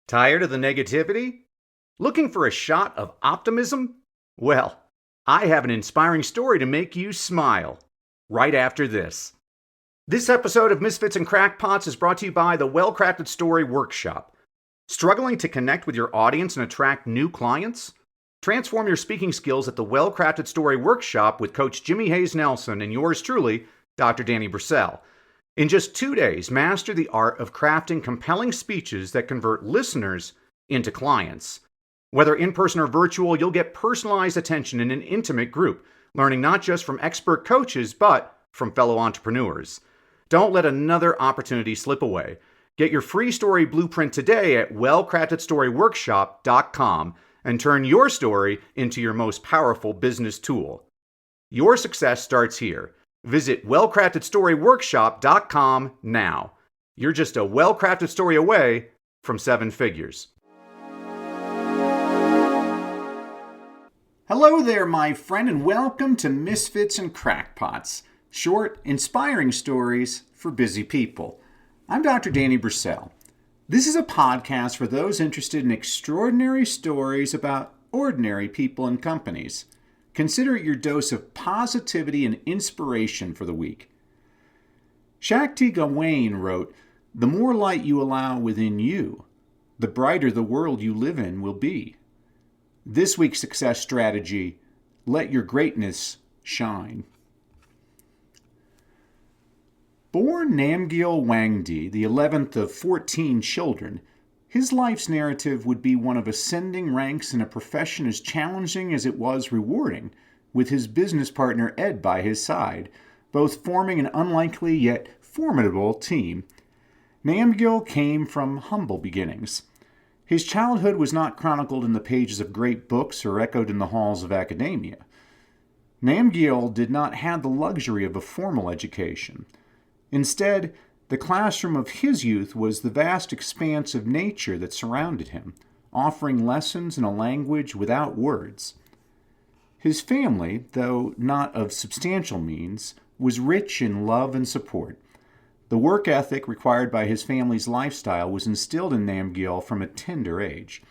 Tired of the negativity? Looking for a shot of optimism? Well, I have an inspiring story to make you smile right after this. This episode of Misfits and Crackpots is brought to you by the Well-Crafted Story Workshop. Struggling to connect with your audience and attract new clients? Transform your speaking skills at the Well-Crafted Story Workshop with Coach Jimmy Hayes Nelson and yours truly, Dr. Danny Brissell. In just 2 days, master the art of crafting compelling speeches that convert listeners into clients. Whether in-person or virtual, you'll get personalized attention in an intimate group, learning not just from expert coaches, but from fellow entrepreneurs. Don't let another opportunity slip away. Get your free story blueprint today at wellcraftedstoryworkshop.com and turn your story into your most powerful business tool. Your success starts here. Visit wellcraftedstoryworkshop.com now. You're just a well-crafted story away from 7 figures. Hello there, my friend, and welcome to Misfits and Crackpots, short, inspiring stories for busy people. I'm Dr. Danny Brissell. This is a podcast for those interested in extraordinary stories about ordinary people and companies. Consider it your dose of positivity and inspiration for the week. Shakti Gawain wrote, "The more light you allow within you, the brighter the world you live in will be." This week's success strategy: let your greatness shine. Born Namgyal Wangdi, the 11th of 14 children, his life's narrative would be one of ascending ranks in a profession as challenging as it was rewarding, with his business partner Ed by his side, both forming an unlikely yet formidable team. Namgyal came from humble beginnings. His childhood was not chronicled in the pages of great books or echoed in the halls of academia. Namgyal did not have the luxury of a formal education. Instead, the classroom of his youth was the vast expanse of nature that surrounded him, offering lessons in a language without words. His family, though not of substantial means, was rich in love and support. The work ethic required by his family's lifestyle was instilled in Namgyal from a tender age.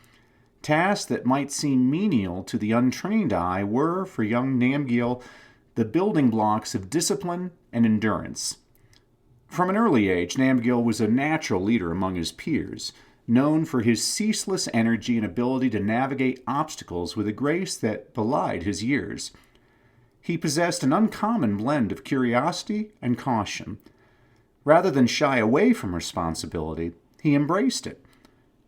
Tasks that might seem menial to the untrained eye were, for young Namgyal, the building blocks of discipline and endurance. From an early age, Namgyal was a natural leader among his peers, known for his ceaseless energy and ability to navigate obstacles with a grace that belied his years. He possessed an uncommon blend of curiosity and caution. Rather than shy away from responsibility, he embraced it.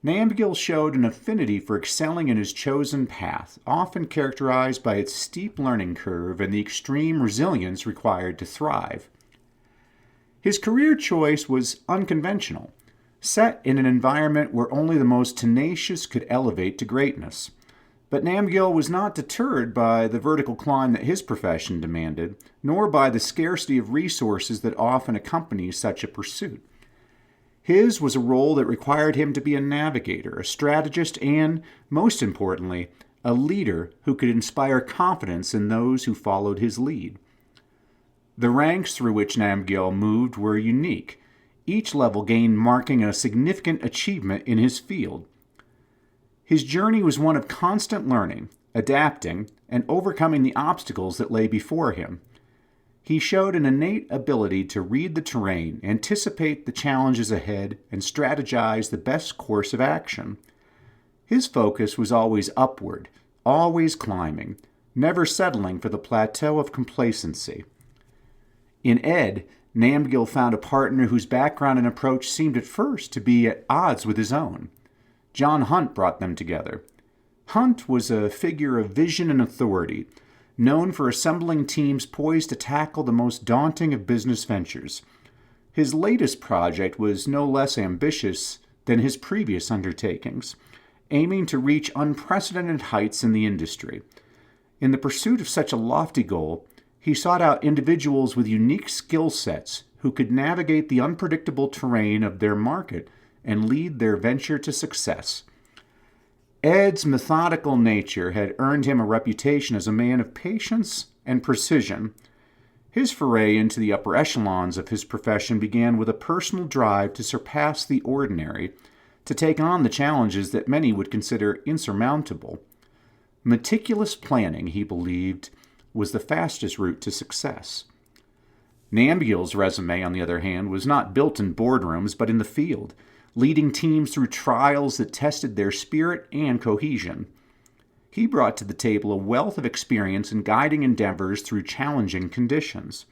Namgyal showed an affinity for excelling in his chosen path, often characterized by its steep learning curve and the extreme resilience required to thrive. His career choice was unconventional, set in an environment where only the most tenacious could elevate to greatness. But Namgyal was not deterred by the vertical climb that his profession demanded, nor by the scarcity of resources that often accompanies such a pursuit. His was a role that required him to be a navigator, a strategist, and, most importantly, a leader who could inspire confidence in those who followed his lead. The ranks through which Namgyal moved were unique, each level gained marking a significant achievement in his field. His journey was one of constant learning, adapting, and overcoming the obstacles that lay before him. He showed an innate ability to read the terrain, anticipate the challenges ahead, and strategize the best course of action. His focus was always upward, always climbing, never settling for the plateau of complacency. In Ed, Namgyal found a partner whose background and approach seemed at first to be at odds with his own. John Hunt brought them together. Hunt was a figure of vision and authority, known for assembling teams poised to tackle the most daunting of business ventures. His latest project was no less ambitious than his previous undertakings, aiming to reach unprecedented heights in the industry. In the pursuit of such a lofty goal, he sought out individuals with unique skill sets who could navigate the unpredictable terrain of their market and lead their venture to success. Ed's methodical nature had earned him a reputation as a man of patience and precision. His foray into the upper echelons of his profession began with a personal drive to surpass the ordinary, to take on the challenges that many would consider insurmountable. Meticulous planning, he believed, was the fastest route to success. Namgyal's resume, on the other hand, was not built in boardrooms but in the field, leading teams through trials that tested their spirit and cohesion. He brought to the table a wealth of experience in guiding endeavors through challenging conditions.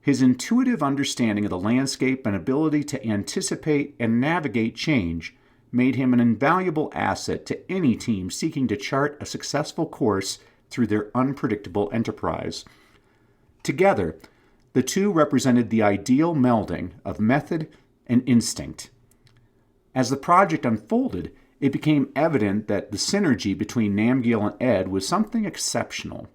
His intuitive understanding of the landscape and ability to anticipate and navigate change made him an invaluable asset to any team seeking to chart a successful course through their unpredictable enterprise. Together, the two represented the ideal melding of method and instinct. As the project unfolded, it became evident that the synergy between Namgyal and Ed was something exceptional.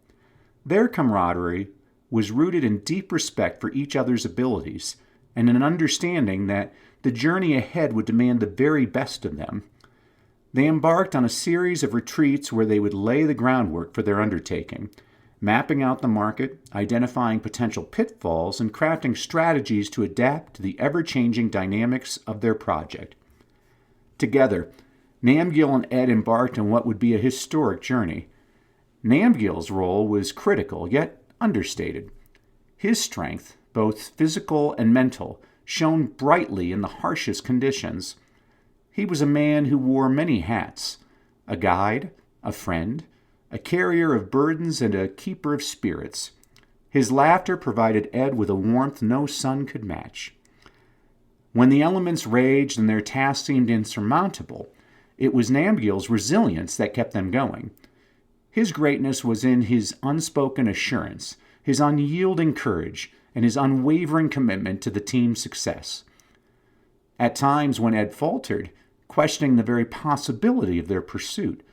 Their camaraderie was rooted in deep respect for each other's abilities and an understanding that the journey ahead would demand the very best of them. They embarked on a series of retreats where they would lay the groundwork for their undertaking, mapping out the market, identifying potential pitfalls, and crafting strategies to adapt to the ever-changing dynamics of their project. Together, Namgyal and Ed embarked on what would be a historic journey. Namgyal's role was critical, yet understated. His strength, both physical and mental, shone brightly in the harshest conditions. He was a man who wore many hats: a guide, a friend, a carrier of burdens, and a keeper of spirits. His laughter provided Ed with a warmth no sun could match. When the elements raged and their task seemed insurmountable, it was Namgyal's resilience that kept them going. His greatness was in his unspoken assurance, his unyielding courage, and his unwavering commitment to the team's success. At times when Ed faltered, questioning the very possibility of their pursuit,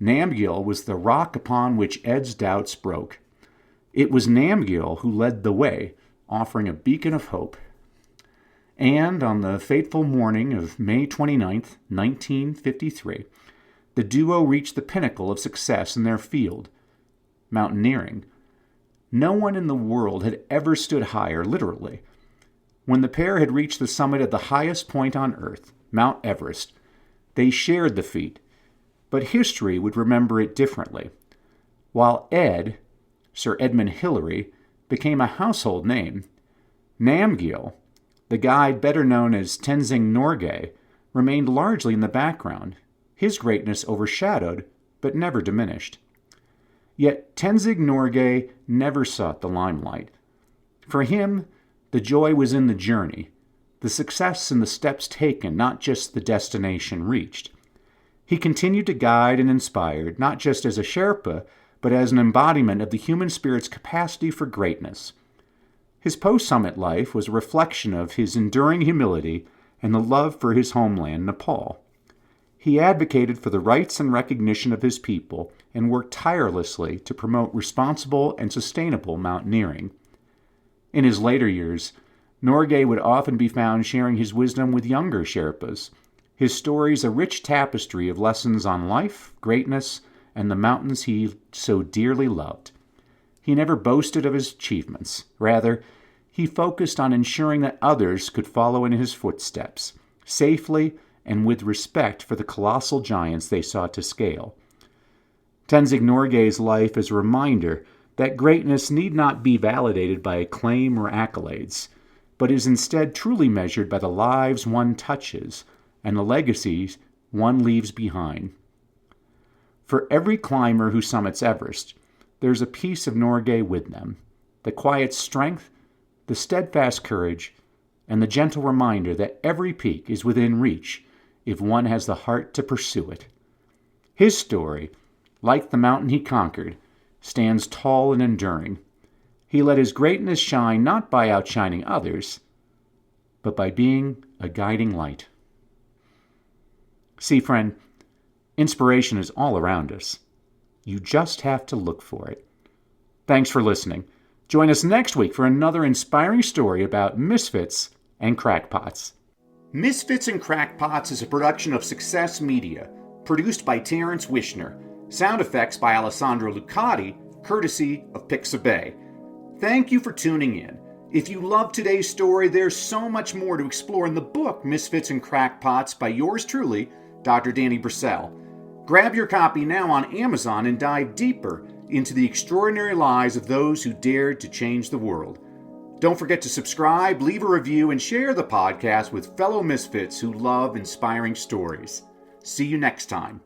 Namgyal was the rock upon which Ed's doubts broke. It was Namgyal who led the way, offering a beacon of hope. And on the fateful morning of May 29, 1953, the duo reached the pinnacle of success in their field, mountaineering. No one in the world had ever stood higher, literally. When the pair had reached the summit of the highest point on Earth, Mount Everest, they shared the feat, but history would remember it differently. While Ed, Sir Edmund Hillary, became a household name, Namgyal, the guide better known as Tenzing Norgay, remained largely in the background, his greatness overshadowed but never diminished. Yet Tenzing Norgay never sought the limelight. For him, the joy was in the journey, the success in the steps taken, not just the destination reached. He continued to guide and inspire, not just as a Sherpa, but as an embodiment of the human spirit's capacity for greatness. His post-summit life was a reflection of his enduring humility and the love for his homeland, Nepal. He advocated for the rights and recognition of his people and worked tirelessly to promote responsible and sustainable mountaineering. In his later years, Norgay would often be found sharing his wisdom with younger Sherpas, his stories a rich tapestry of lessons on life, greatness, and the mountains he so dearly loved. He never boasted of his achievements. Rather, he focused on ensuring that others could follow in his footsteps, safely and with respect for the colossal giants they sought to scale. Tenzing Norgay's life is a reminder that greatness need not be validated by acclaim or accolades, but is instead truly measured by the lives one touches and the legacies one leaves behind. For every climber who summits Everest, there's a piece of Norgay with them, the quiet strength, the steadfast courage, and the gentle reminder that every peak is within reach if one has the heart to pursue it. His story, like the mountain he conquered, stands tall and enduring. He let his greatness shine not by outshining others, but by being a guiding light. See, friend, inspiration is all around us. You just have to look for it. Thanks for listening. Join us next week for another inspiring story about misfits and crackpots. Misfits and Crackpots is a production of Success Media, produced by Terrence Wishner. Sound effects by Alessandro Lucati, courtesy of Pixabay. Thank you for tuning in. If you love today's story, there's so much more to explore in the book Misfits and Crackpots by yours truly, Dr. Danny Brissell. Grab your copy now on Amazon and dive deeper into the extraordinary lives of those who dared to change the world. Don't forget to subscribe, leave a review, and share the podcast with fellow misfits who love inspiring stories. See you next time.